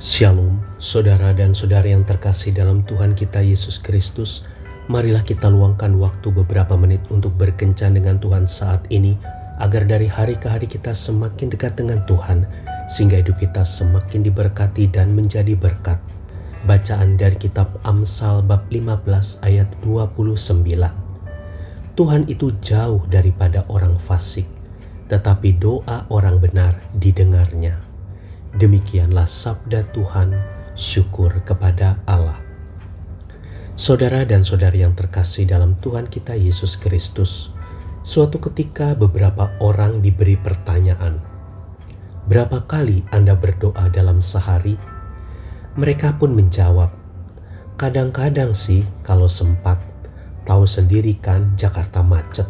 Shalom, saudara dan saudari yang terkasih dalam Tuhan kita Yesus Kristus. Marilah kita luangkan waktu beberapa menit untuk berkencan dengan Tuhan saat ini, agar dari hari ke hari kita semakin dekat dengan Tuhan, sehingga hidup kita semakin diberkati dan menjadi berkat. Bacaan dari kitab Amsal bab 15 ayat 29. Tuhan itu jauh daripada orang fasik, tetapi doa orang benar didengarnya. Demikianlah sabda Tuhan, syukur kepada Allah. Saudara dan saudari yang terkasih dalam Tuhan kita Yesus Kristus, suatu ketika beberapa orang diberi pertanyaan, "Berapa kali Anda berdoa dalam sehari?" Mereka pun menjawab, "Kadang-kadang sih kalau sempat. Tahu sendiri kan Jakarta macet.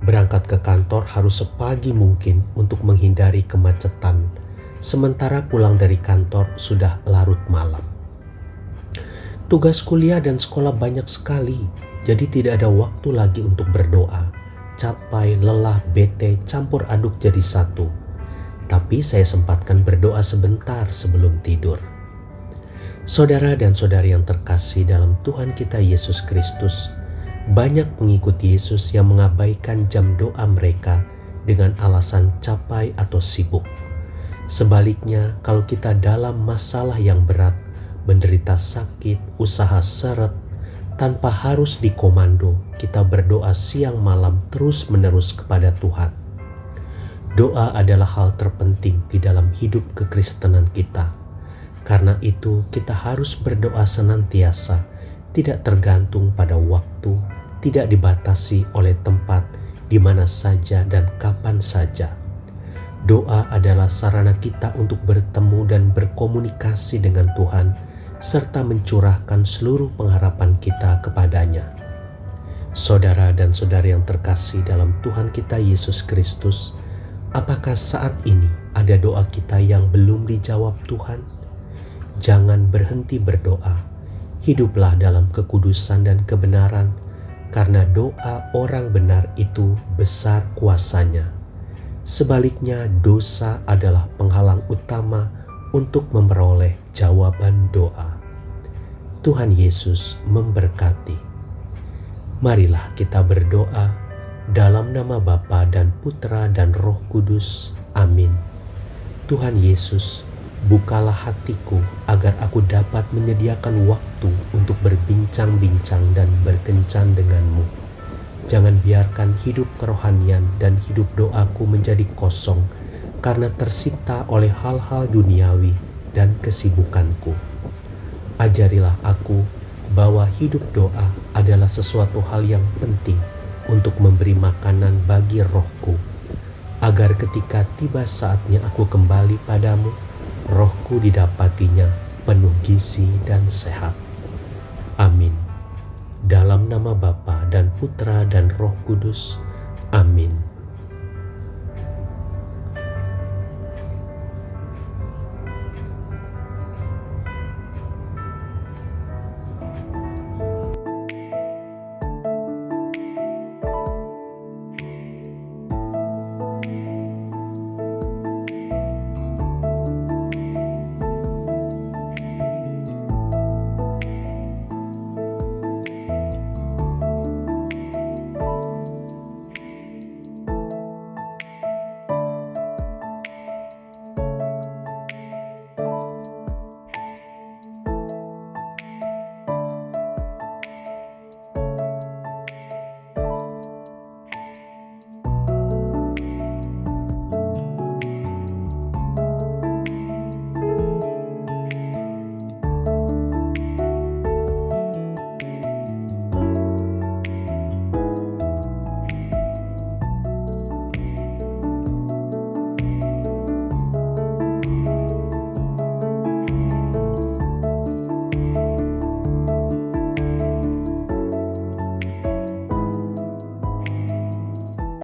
Berangkat ke kantor harus sepagi mungkin untuk menghindari kemacetan. Sementara pulang dari kantor sudah larut malam. Tugas kuliah dan sekolah banyak sekali, jadi tidak ada waktu lagi untuk berdoa. Capek, lelah, bete, campur aduk jadi satu. Tapi saya sempatkan berdoa sebentar sebelum tidur." Saudara dan saudari yang terkasih dalam Tuhan kita Yesus Kristus, banyak pengikut Yesus yang mengabaikan jam doa mereka dengan alasan capek atau sibuk. Sebaliknya, kalau kita dalam masalah yang berat, menderita sakit, usaha seret, tanpa harus dikomando, kita berdoa siang malam terus-menerus kepada Tuhan. Doa adalah hal terpenting di dalam hidup kekristenan kita. Karena itu, kita harus berdoa senantiasa, tidak tergantung pada waktu, tidak dibatasi oleh tempat, di mana saja dan kapan saja. Doa adalah sarana kita untuk bertemu dan berkomunikasi dengan Tuhan, serta mencurahkan seluruh pengharapan kita kepadanya. Saudara dan saudari yang terkasih dalam Tuhan kita Yesus Kristus, apakah saat ini ada doa kita yang belum dijawab Tuhan? Jangan berhenti berdoa. Hiduplah dalam kekudusan dan kebenaran, karena doa orang benar itu besar kuasanya. Sebaliknya, dosa adalah penghalang utama untuk memperoleh jawaban doa. Tuhan Yesus memberkati. Marilah kita berdoa dalam nama Bapa dan Putra dan Roh Kudus. Amin. Tuhan Yesus, bukalah hatiku agar aku dapat menyediakan waktu untuk berbincang-bincang dan berkencan denganmu. Jangan biarkan hidup kerohanian dan hidup doaku menjadi kosong karena tersita oleh hal-hal duniawi dan kesibukanku. Ajarilah aku bahwa hidup doa adalah sesuatu hal yang penting untuk memberi makanan bagi rohku, agar ketika tiba saatnya aku kembali padamu, rohku didapatinya penuh gizi dan sehat. Amin. Dalam nama Bapa dan Putra dan Roh Kudus. Amin.